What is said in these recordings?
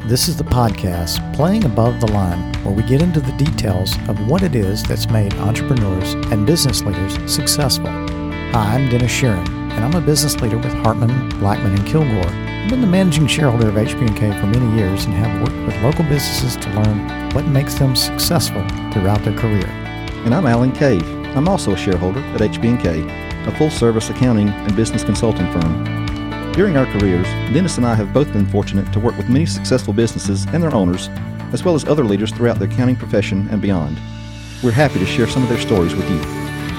This is the podcast, Playing Above the Line, where we get into the details of what it is that's made entrepreneurs and business leaders successful. Hi, I'm Dennis Sheeran, and I'm a business leader with Hartman, Blackman & Kilgore. I've been the managing shareholder of HP&K for many years and have worked with local businesses to learn what makes them successful throughout their career. And I'm Alan Cave. I'm also a shareholder at HP&K, a full-service accounting and business consulting firm. During our careers, Dennis and I have both been fortunate to work with many successful businesses and their owners, as well as other leaders throughout the accounting profession and beyond. We're happy to share some of their stories with you.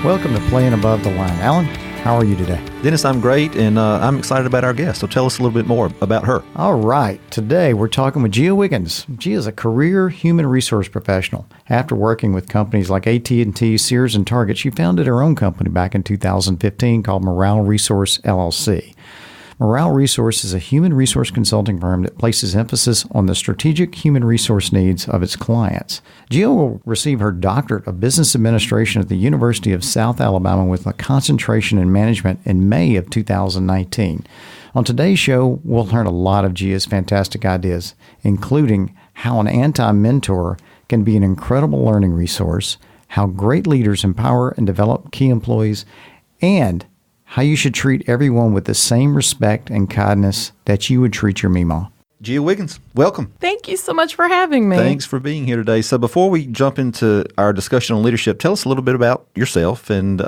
Welcome to Playing Above the Line. Alan, how are you today? Dennis, I'm great, and I'm excited about our guest, so tell us a little bit more about her. All right. Today, we're talking with Gia Wiggins. Gia is a career human resource professional. After working with companies like AT&T, Sears, and Target, she founded her own company back in 2015 called Morale Resource LLC. Morale Resource is a human resource consulting firm that places emphasis on the strategic human resource needs of its clients. Gia will receive her Doctorate of Business Administration at the University of South Alabama with a concentration in management in May of 2019. On today's show, we'll learn a lot of Gia's fantastic ideas, including how an anti-mentor can be an incredible learning resource, how great leaders empower and develop key employees, and how you should treat everyone with the same respect and kindness that you would treat your Meemaw. Gia Wiggins, welcome. Thank you so much for having me. Thanks for being here today. So before we jump into our discussion on leadership, tell us a little bit about yourself and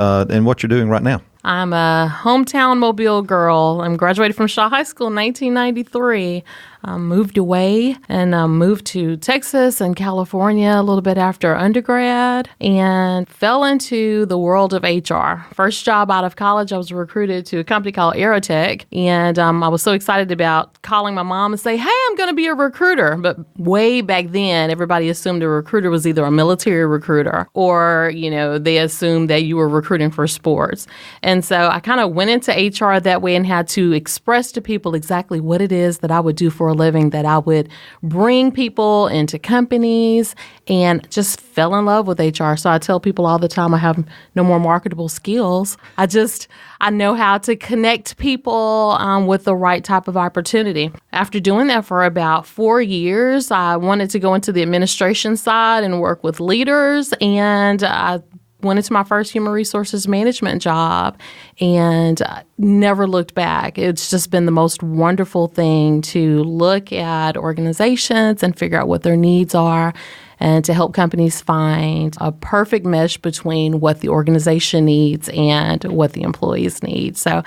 what you're doing right now. I'm a hometown Mobile girl. I'm graduated from Shaw High School in 1993. Moved away and moved to Texas and California a little bit after undergrad and fell into the world of HR. First job out of college, I was recruited to a company called Aerotech, and I was so excited about calling my mom and say, hey, I'm going to be a recruiter. But way back then, everybody assumed a recruiter was either a military recruiter or, they assumed that you were recruiting for sports. And so I kind of went into HR that way and had to express to people exactly what it is that I would do for a living, that I would bring people into companies, and just fell in love with HR. So I tell people all the time I have no more marketable skills. I know how to connect people with the right type of opportunity. After doing that for about 4 years, I wanted to go into the administration side and work with leaders, and I went into my first human resources management job and never looked back. It's just been the most wonderful thing to look at organizations and figure out what their needs are and to help companies find a perfect mesh between what the organization needs and what the employees need. So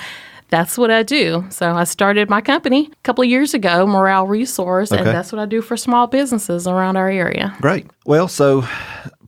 that's what I do. So I started my company a couple of years ago, Morale Resource, and that's what I do for small businesses around our area. Great. Well, so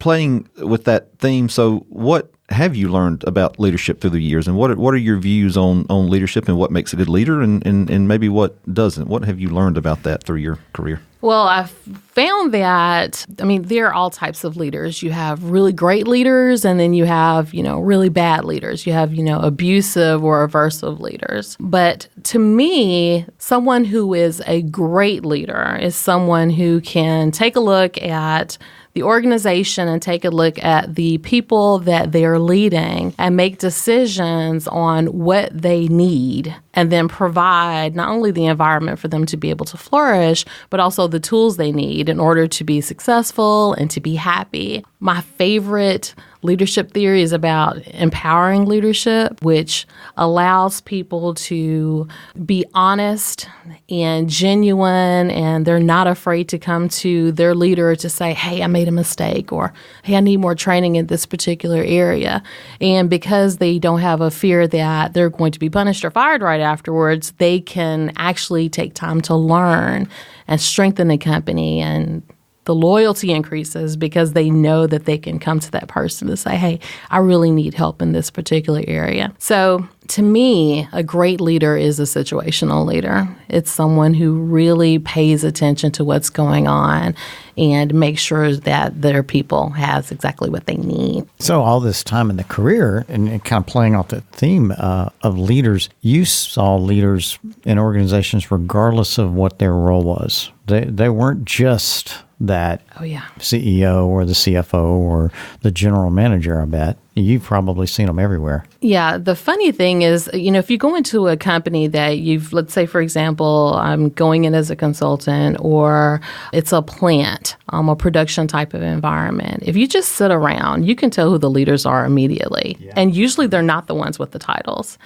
playing with that theme, so what have you learned about leadership through the years, and what are your views on leadership and what makes a good leader and maybe what doesn't? What have you learned about that through your career? Well, I've found that, there are all types of leaders. You have really great leaders, and then you have, really bad leaders. You have, abusive or aversive leaders. But to me, someone who is a great leader is someone who can take a look at the organization and take a look at the people that they're leading and make decisions on what they need, and then provide not only the environment for them to be able to flourish, but also the tools they need in order to be successful and to be happy. My favorite leadership theory is about empowering leadership, which allows people to be honest and genuine, and they're not afraid to come to their leader to say, hey, I made a mistake, or hey, I need more training in this particular area. And because they don't have a fear that they're going to be punished or fired right afterwards, they can actually take time to learn and strengthen the company, and the loyalty increases because they know that they can come to that person to say, hey, I really need help in this particular area. So to me, a great leader is a situational leader. It's someone who really pays attention to what's going on and makes sure that their people has exactly what they need. So all this time in the career, and kind of playing off the theme of leaders, you saw leaders in organizations regardless of what their role was. They weren't just that CEO or the CFO or the general manager, I bet. You've probably seen them everywhere. Yeah. The funny thing is, if you go into a company that let's say, for example, I'm going in as a consultant, or it's a plant, a production type of environment. If you just sit around, you can tell who the leaders are immediately. Yeah. And usually they're not the ones with the titles.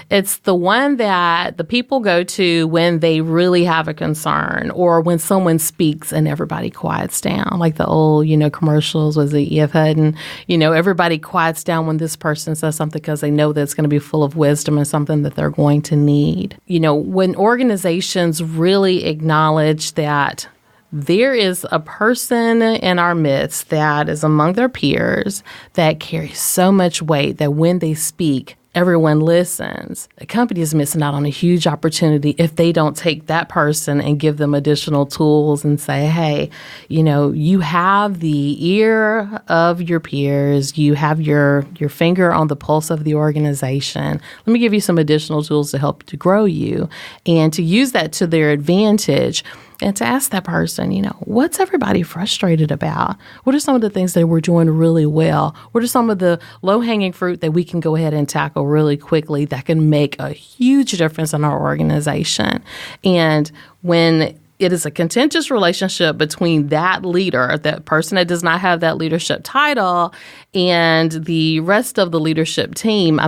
It's the one that the people go to when they really have a concern, or when someone speaks and everybody quiets down, like the old, commercials with the E.F. Hutton. Everybody quiets down when this person says something because they know that it's going to be full of wisdom and something that they're going to need. When organizations really acknowledge that there is a person in our midst that is among their peers that carries so much weight that when they speak, everyone listens. The company is missing out on a huge opportunity if they don't take that person and give them additional tools and say, hey, you have the ear of your peers, you have your finger on the pulse of the organization. Let me give you some additional tools to help to grow you, and to use that to their advantage. And to ask that person, what's everybody frustrated about? What are some of the things that we're doing really well? What are some of the low-hanging fruit that we can go ahead and tackle really quickly that can make a huge difference in our organization? And when it is a contentious relationship between that leader, that person that does not have that leadership title, and the rest of the leadership team,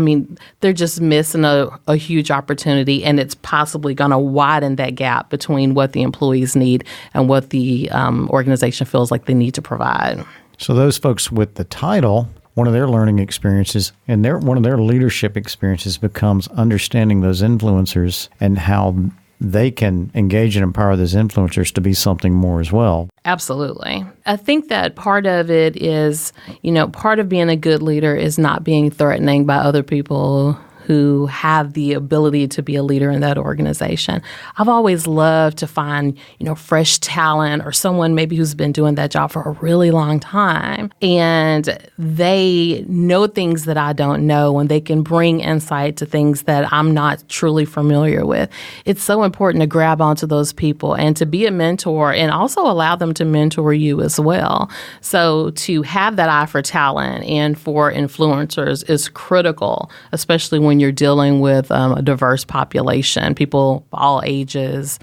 they're just missing a huge opportunity, and it's possibly going to widen that gap between what the employees need and what the organization feels like they need to provide. So those folks with the title, one of their learning experiences and one of their leadership experiences becomes understanding those influencers and how they can engage and empower those influencers to be something more as well. Absolutely. I think that part of it is, part of being a good leader is not being threatening by other people who have the ability to be a leader in that organization. I've always loved to find, fresh talent, or someone maybe who's been doing that job for a really long time, and they know things that I don't know, and they can bring insight to things that I'm not truly familiar with. It's so important to grab onto those people and to be a mentor, and also allow them to mentor you as well. So to have that eye for talent and for influencers is critical, especially when you're dealing with a diverse population, people of all ages,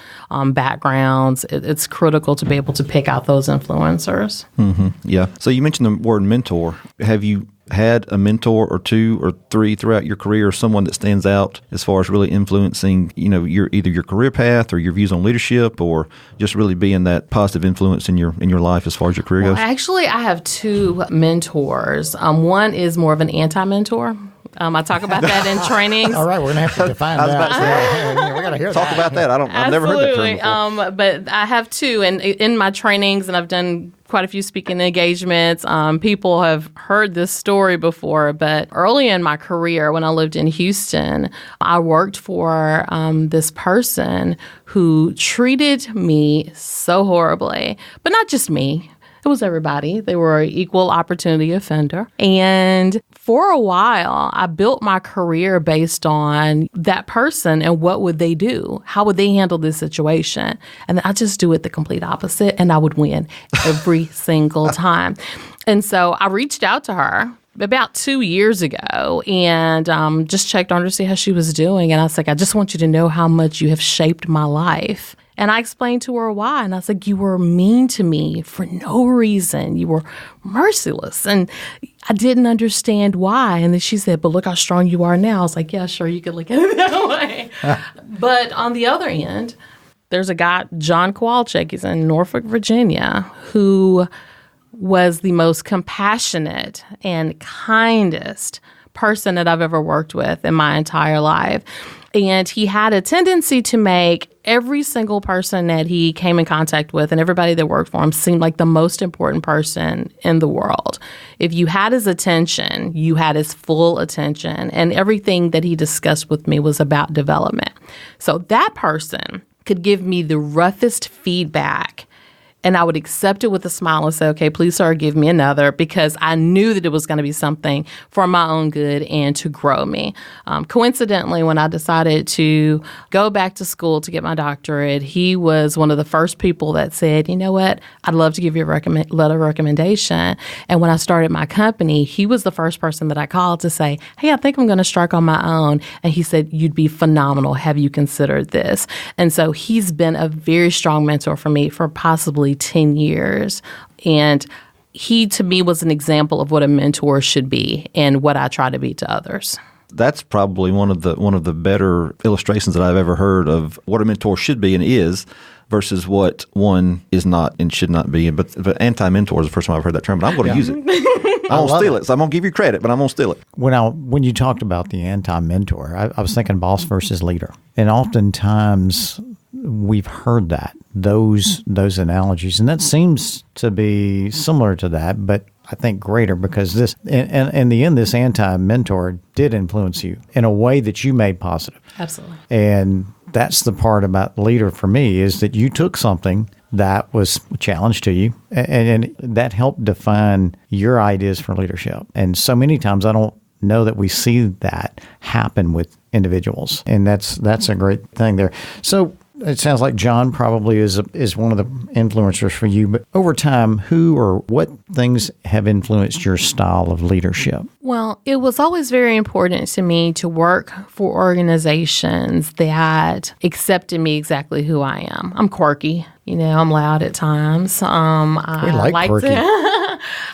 backgrounds. It's critical to be able to pick out those influencers. Mm-hmm. Yeah. So you mentioned the word mentor. Have you had a mentor or two or three throughout your career, or someone that stands out as far as really influencing, either your career path or your views on leadership, or just really being that positive influence in your life as far as your career goes? Actually, I have two mentors. One is more of an anti-mentor. I talk about that in trainings. All right, we're going to have to define that. We got to hear Talk about that. I've never heard that term before. But I have two, and in my trainings, and I've done quite a few speaking engagements, people have heard this story before, but early in my career, when I lived in Houston, I worked for this person who treated me so horribly, but not just me. It was everybody. They were an equal opportunity offender. And for a while, I built my career based on that person and what would they do? How would they handle this situation? And I just do it the complete opposite, and I would win every single time. And so I reached out to her about 2 years ago and just checked on her to see how she was doing. And I was like, I just want you to know how much you have shaped my life. And I explained to her why. And I was like, you were mean to me for no reason. You were merciless. And I didn't understand why. And then she said, but look how strong you are now. I was like, yeah, sure, you could look at it that way. But on the other end, there's a guy, John Kowalczyk, he's in Norfolk, Virginia, who was the most compassionate and kindest person that I've ever worked with in my entire life. And he had a tendency to make every single person that he came in contact with and everybody that worked for him seem like the most important person in the world. If you had his attention, you had his full attention, and everything that he discussed with me was about development. So that person could give me the roughest feedback, And I would accept it with a smile and say, okay, please, sir, give me another, because I knew that it was going to be something for my own good and to grow me. Coincidentally, when I decided to go back to school to get my doctorate, he was one of the first people that said, you know what, I'd love to give you a letter of recommendation. And when I started my company, he was the first person that I called to say, hey, I think I'm going to strike on my own. And he said, you'd be phenomenal. Have you considered this? And so he's been a very strong mentor for me for possibly 10 years. And he, to me, was an example of what a mentor should be and what I try to be to others. That's probably one of the better illustrations that I've ever heard of what a mentor should be and is versus what one is not and should not be. But anti-mentor is the first time I've heard that term, but I'm going to use it. I'm going to steal it. So I'm going to give you credit, but I'm going to steal it. When you talked about the anti-mentor, I was thinking boss versus leader. And oftentimes we've heard those analogies, and that seems to be similar to that, but I think greater, because this, and in the end, this anti-mentor did influence you in a way that you made positive. Absolutely. And that's the part about leader for me, is that you took something that was a challenge to you, and that helped define your ideas for leadership. And so many times I don't know that we see that happen with individuals, and that's a great thing there. So it sounds like John probably is one of the influencers for you, but over time, who or what things have influenced your style of leadership? Well, it was always very important to me to work for organizations that accepted me exactly who I am. I'm quirky. I'm loud at times. We like quirky.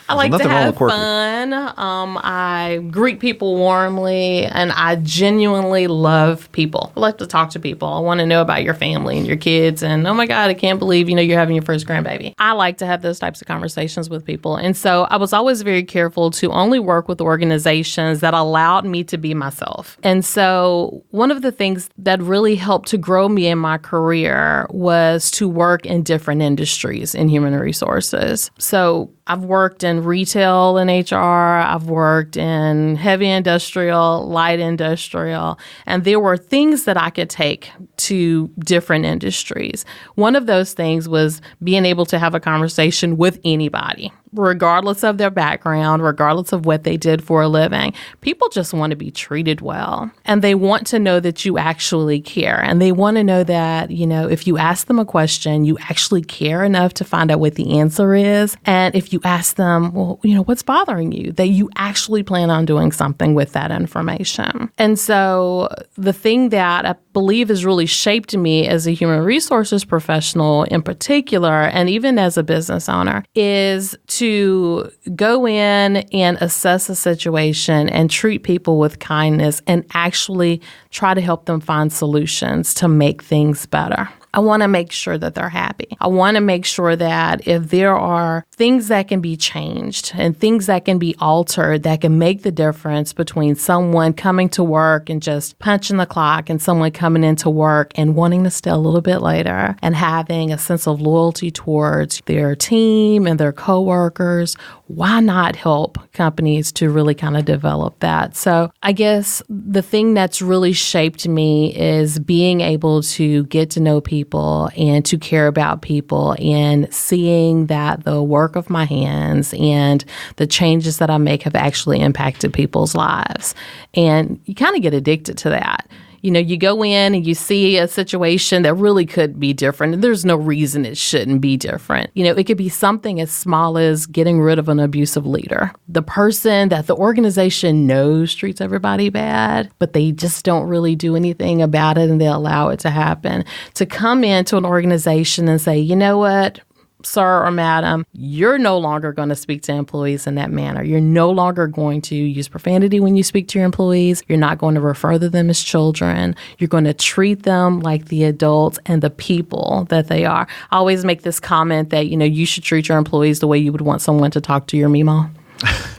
I like to have fun. I greet people warmly, and I genuinely love people. I like to talk to people. I want to know about your family and your kids, and oh my God, I can't believe you're having your first grandbaby. I like to have those types of conversations with people, and so I was always very careful to only work with organizations that allowed me to be myself. And so one of the things that really helped to grow me in my career was to work in different industries in human resources. So I've worked in retail and HR. I've worked in heavy industrial, light industrial, and there were things that I could take to different industries. One of those things was being able to have a conversation with anybody, regardless of their background, regardless of what they did for a living. People just want to be treated well, and they want to know that you actually care, and they want to know that, if you ask them a question, you actually care enough to find out what the answer is. And if you ask them, well, what's bothering you, that you actually plan on doing something with that information. And so the thing that I believe has really shaped me as a human resources professional in particular, and even as a business owner, is to go in and assess a situation and treat people with kindness and actually try to help them find solutions to make things better. I want to make sure that they're happy. I want to make sure that if there are things that can be changed and things that can be altered that can make the difference between someone coming to work and just punching the clock and someone coming into work and wanting to stay a little bit later and having a sense of loyalty towards their team and their coworkers, why not help companies to really kind of develop that? So I guess the thing that's really shaped me is being able to get to know people and to care about people, and seeing that the work of my hands and the changes that I make have actually impacted people's lives. And you kind of get addicted to that. You go in and you see a situation that really could be different, and there's no reason it shouldn't be different. It could be something as small as getting rid of an abusive leader. The person that the organization knows treats everybody bad, but they just don't really do anything about it, and they allow it to happen. To come into an organization and say, you know what, sir or madam, you're no longer going to speak to employees in that manner. You're no longer going to use profanity when you speak to your employees. You're not going to refer to them as children. You're going to treat them like the adults and the people that they are. I always make this comment that, you should treat your employees the way you would want someone to talk to your Meemaw.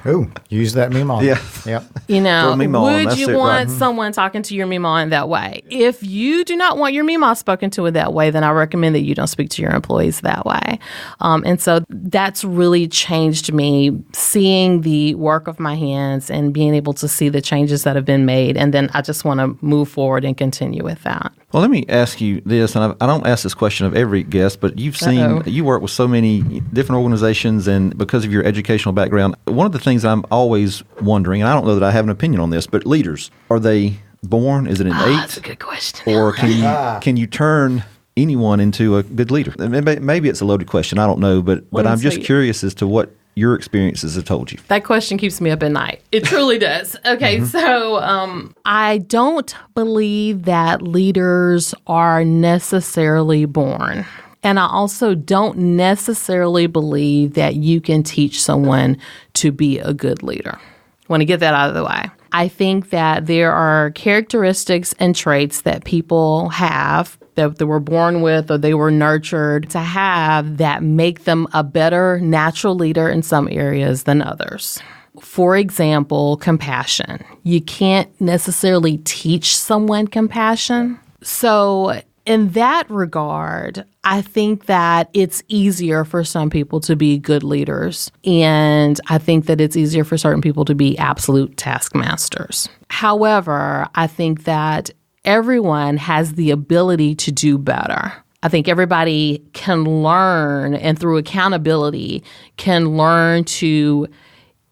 Ooh, use that meme. Yeah. Yep. You know, Throw Mima on, would that's you it, want right. someone talking to your Mima in that way? If you do not want your Mima spoken to in that way, then I recommend that you don't speak to your employees that way. And so that's really changed me, seeing the work of my hands and being able to see the changes that have been made. And then I just want to move forward and continue with that. Well, let me ask you this, and I don't ask this question of every guest, but you work with so many different organizations, and because of your educational background, one of the things I'm always wondering, and I don't know that I have an opinion on this, but leaders, are they born? Is it innate? That's a good question. Or can you turn anyone into a good leader? Maybe it's a loaded question. I don't know, but I'm just curious as to what your experiences have told you. That question keeps me up at night. It truly does. Okay, so I don't believe that leaders are necessarily born. And I also don't necessarily believe that you can teach someone to be a good leader. I want to get that out of the way. I think that there are characteristics and traits that people have that they were born with or they were nurtured to have that make them a better natural leader in some areas than others. For example, compassion. You can't necessarily teach someone compassion. So in that regard, I think that it's easier for some people to be good leaders, and I think that it's easier for certain people to be absolute taskmasters. However, I think that everyone has the ability to do better. I think everybody can learn, and through accountability, can learn to,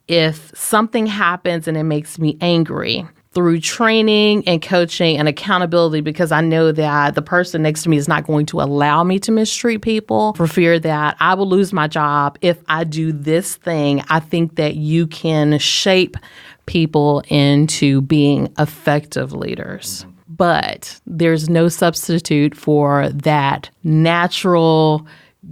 if something happens and it makes me angry, through training and coaching and accountability, because I know that the person next to me is not going to allow me to mistreat people for fear that I will lose my job if I do this thing. I think that you can shape people into being effective leaders. But there's no substitute for that natural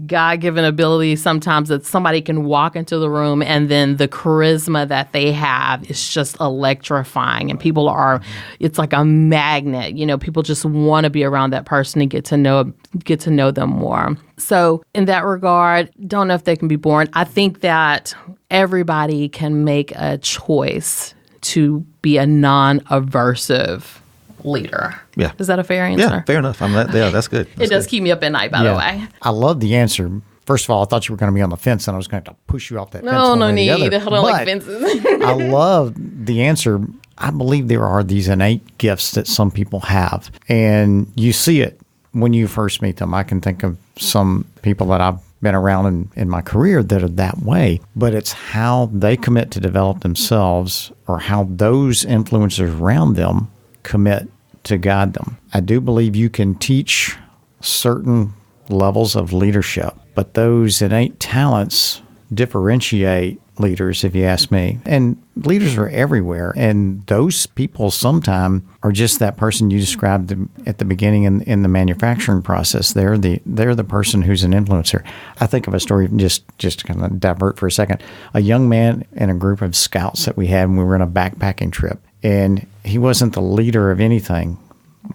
God-given ability sometimes that somebody can walk into the room and then the charisma that they have is just electrifying, and people are, it's like a magnet. You know, people just want to be around that person and get to know them more. So in that regard, don't know if they can be born. I think that everybody can make a choice to be a non-aversive leader. Yeah. Is that a fair answer? Yeah, fair enough. Yeah, that's good. It does keep me up at night, by the way. I love the answer. First of all, I thought you were going to be on the fence, and I was going to have to push you off that fence. No need. I But don't like fences. I love the answer. I believe there are these innate gifts that some people have, and you see it when you first meet them. I can think of some people that I've been around in my career that are that way, but it's how they commit to develop themselves or how those influencers around them commit to guide them. I do believe you can teach certain levels of leadership, but those innate talents differentiate leaders, if you ask me. And leaders are everywhere, and those people sometimes are just that person you described at the beginning in the manufacturing process. They're the person who's an influencer. I think of a story, just to kind of divert for a second. A young man in a group of scouts that we had when we were on a backpacking trip, and he wasn't the leader of anything,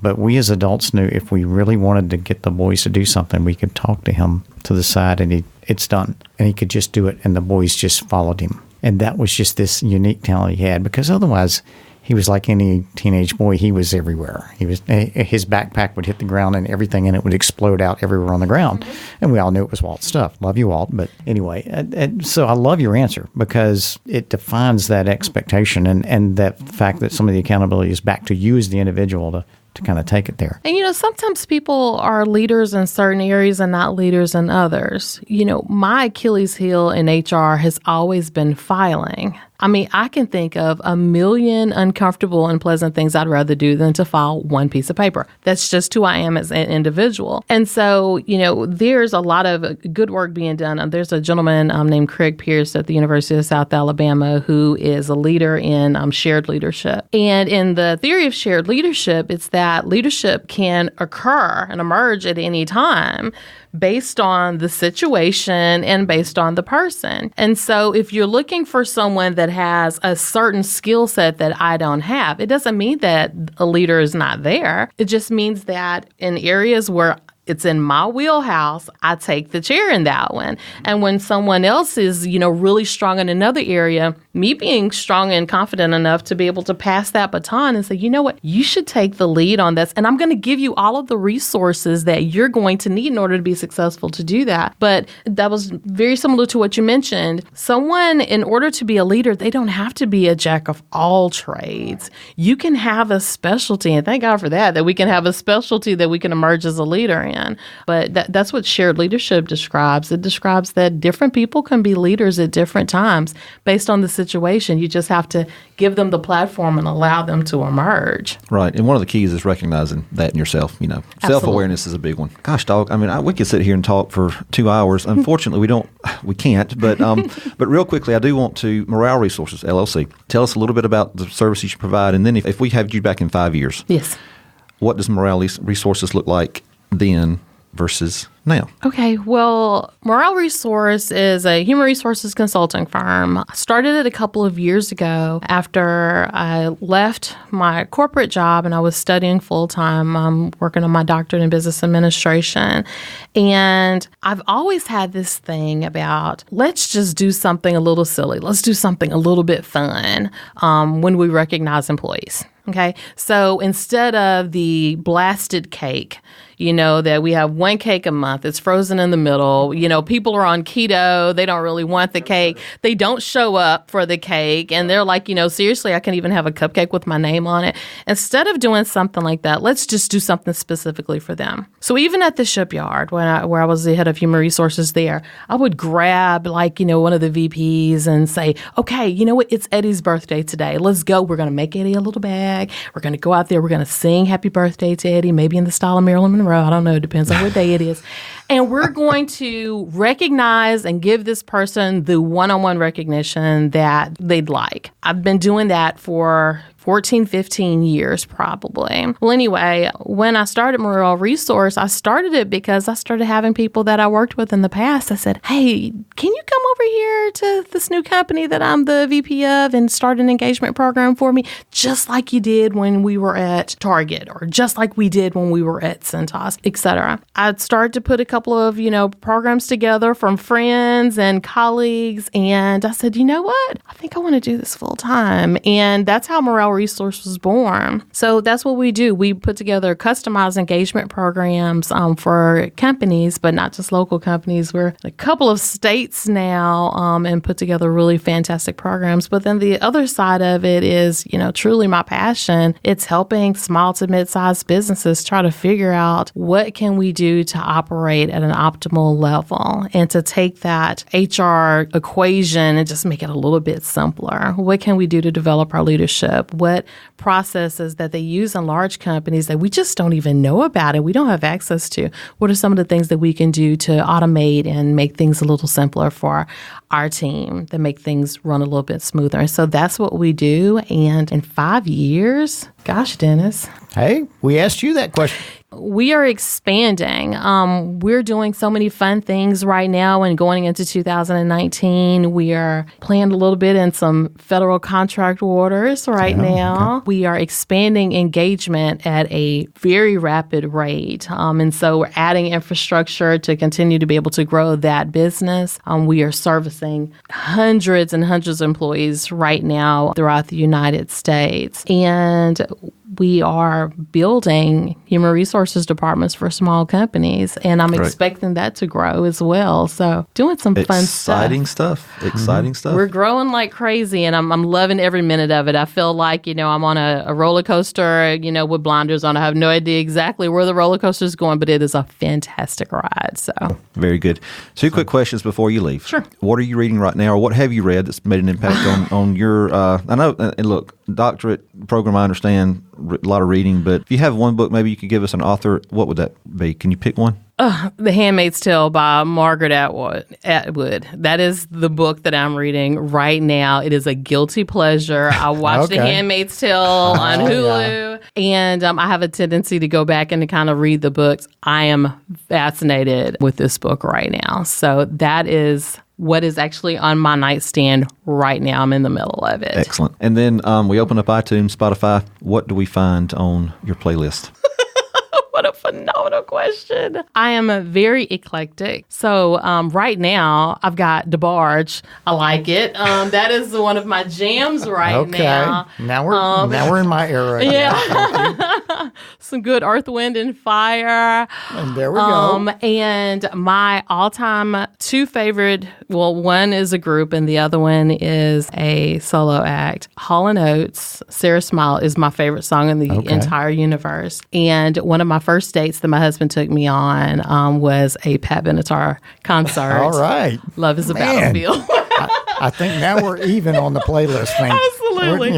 but we as adults knew if we really wanted to get the boys to do something, we could talk to him to the side and it's done. And he could just do it, and the boys just followed him. And that was just this unique talent he had, because otherwise he was like any teenage boy. He was everywhere. His backpack would hit the ground and everything in it would explode out everywhere on the ground. And we all knew it was Walt's stuff. Love you, Walt. But anyway, so I love your answer because it defines that expectation and that fact that some of the accountability is back to you as the individual to kind of take it there. And, you know, sometimes people are leaders in certain areas and not leaders in others. You know, my Achilles heel in HR has always been filing. I mean, I can think of a million uncomfortable and pleasant things I'd rather do than to file one piece of paper. That's just who I am as an individual. And so, you know, there's a lot of good work being done. There's a gentleman named Craig Pierce at the University of South Alabama who is a leader in shared leadership. And in the theory of shared leadership, it's that leadership can occur and emerge at any time based on the situation and based on the person. And so if you're looking for someone that has a certain skill set that I don't have, it doesn't mean that a leader is not there. It just means that in areas where it's in my wheelhouse, I take the chair in that one. And when someone else is, really strong in another area, me being strong and confident enough to be able to pass that baton and say, you know what, you should take the lead on this. And I'm going to give you all of the resources that you're going to need in order to be successful to do that. But that was very similar to what you mentioned. Someone, in order to be a leader, they don't have to be a jack of all trades. You can have a specialty, and thank God for that we can have a specialty that we can emerge as a leader in. But that's what shared leadership describes. It describes that different people can be leaders at different times based on the situation. You just have to give them the platform and allow them to emerge. Right. And one of the keys is recognizing that in yourself. Self-awareness is a big one. Gosh, dog, we could sit here and talk for 2 hours. Unfortunately, we can't. But but real quickly, I do want to, Morale Resources LLC, tell us a little bit about the services you provide. And then if we have you back in 5 years, yes, what does Morale Resources look like then versus now? Okay, well, Morale Resource is a human resources consulting firm. I started it a couple of years ago after I left my corporate job and I was studying full-time, working on my Doctorate in Business Administration. And I've always had this thing about, let's just do something a little silly. Let's do something a little bit fun when we recognize employees. Okay, so instead of the blasted cake, that we have one cake a month, it's frozen in the middle. People are on keto. They don't really want the cake. They don't show up for the cake. And they're like, seriously, I can even have a cupcake with my name on it. Instead of doing something like that, let's just do something specifically for them. So even at the shipyard, where I was the head of human resources there, I would grab one of the VPs and say, okay, you know what? It's Eddie's birthday today. Let's go. We're going to make Eddie a little bag. We're going to go out there. We're going to sing happy birthday to Eddie, maybe in the style of Marilyn Monroe. I don't know. It depends on what day it is. And we're going to recognize and give this person the one-on-one recognition that they'd like. I've been doing that for 14, 15 years probably. Well, anyway, when I started Morale Resource, I started it because I started having people that I worked with in the past. I said, hey, can you come over here to this new company that I'm the VP of and start an engagement program for me, just like you did when we were at Target or just like we did when we were at Cintas, etc. I'd start to put a couple of, programs together from friends and colleagues. And I said, you know what? I think I want to do this full time. And that's how Morale Resource was born. So that's what we do. We put together customized engagement programs for companies, but not just local companies. We're in a couple of states now and put together really fantastic programs. But then the other side of it is, truly my passion. It's helping small to mid-sized businesses try to figure out what can we do to operate at an optimal level and to take that HR equation and just make it a little bit simpler. What can we do to develop our leadership? What processes that they use in large companies that we just don't even know about and we don't have access to? What are some of the things that we can do to automate and make things a little simpler for our team, that make things run a little bit smoother? And so that's what we do. And in 5 years, gosh, Dennis. Hey, we asked you that question. We are expanding. We're doing so many fun things right now and going into 2019. We are playing a little bit in some federal contract waters right now. Okay. We are expanding engagement at a very rapid rate. And so we're adding infrastructure to continue to be able to grow that business. We are servicing hundreds and hundreds of employees right now throughout the United States. And we are building human resources departments for small companies, and I'm expecting that to grow as well. So doing some fun stuff. Exciting stuff. We're growing like crazy, and I'm loving every minute of it. I feel like, I'm on a roller coaster, with blinders on. I have no idea exactly where the roller coaster is going, but it is a fantastic ride. So very good. Two quick questions before you leave. Sure. What are you reading right now, or what have you read that's made an impact on your, I know, and look, doctorate program, I understand, a lot of reading, but if you have one book, maybe you could give us an author. What would that be? Can you pick one? The Handmaid's Tale by Margaret Atwood. That is the book that I'm reading right now. It is a guilty pleasure. I watched The Handmaid's Tale on Hulu, and I have a tendency to go back and to kind of read the books. I am fascinated with this book right now. So that is what is actually on my nightstand right now. I'm in the middle of it. Excellent. And then we open up iTunes, Spotify. What do we find on your playlist? What a phenomenal question. I am very eclectic. So right now, I've got DeBarge. I like it. That is one of my jams now. Now we're in my era. Yeah. Some good Earth, Wind, and Fire. And there we go. And my all-time two favorite, well, one is a group and the other one is a solo act. Hall & Oates, Sarah Smile is my favorite song in the entire universe. And one of my first dates that my husband took me on was a Pat Benatar concert. All right. Love is a Battlefield. I think now we're even on the playlist thing. Absolutely.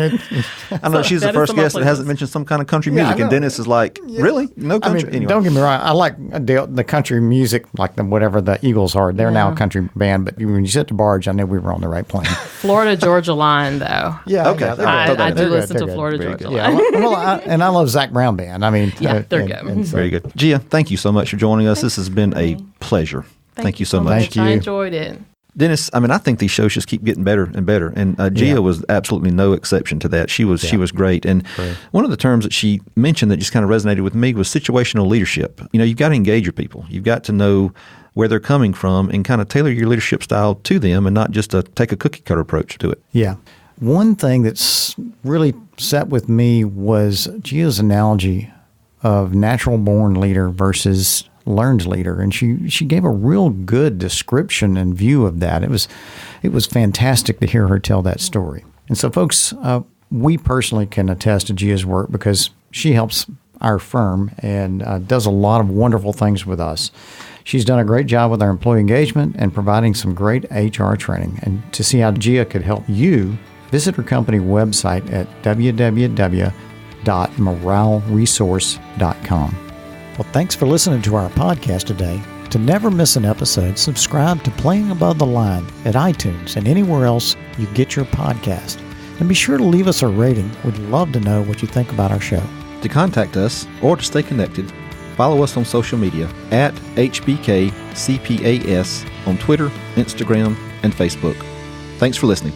I know she's the first guest that hasn't mentioned some kind of country music, and Dennis is like, really? No country? Anyway. Don't get me wrong. I like the country music, like whatever the Eagles are. They're now a country band, but when you said DeBarge, I knew we were on the right plane. Florida Georgia Line, though. Yeah. Okay. I do listen to Florida Georgia Line. Yeah. And I love Zach Brown Band. I mean, they're good. Very good. Gia, thank you so much for joining us. This has been a pleasure. Thank you so much. Thank you. I enjoyed it. Dennis, I think these shows just keep getting better and better, and Gia was absolutely no exception to that. She was great, and one of the terms that she mentioned that just kind of resonated with me was situational leadership. You've got to engage your people. You've got to know where they're coming from and kind of tailor your leadership style to them, and not just take a cookie cutter approach to it. Yeah. One thing that's really set with me was Gia's analogy of natural born leader versus learned leader, and she gave a real good description and view of that. It was fantastic to hear her tell that story. And so, folks, we personally can attest to Gia's work because she helps our firm and does a lot of wonderful things with us. She's done a great job with our employee engagement and providing some great HR training. And to see how Gia could help you, visit her company website at www.moraleresource.com. Well, thanks for listening to our podcast today. To never miss an episode, subscribe to Playing Above the Line at iTunes and anywhere else you get your podcast. And be sure to leave us a rating. We'd love to know what you think about our show. To contact us or to stay connected, follow us on social media at HBKCPAS on Twitter, Instagram, and Facebook. Thanks for listening.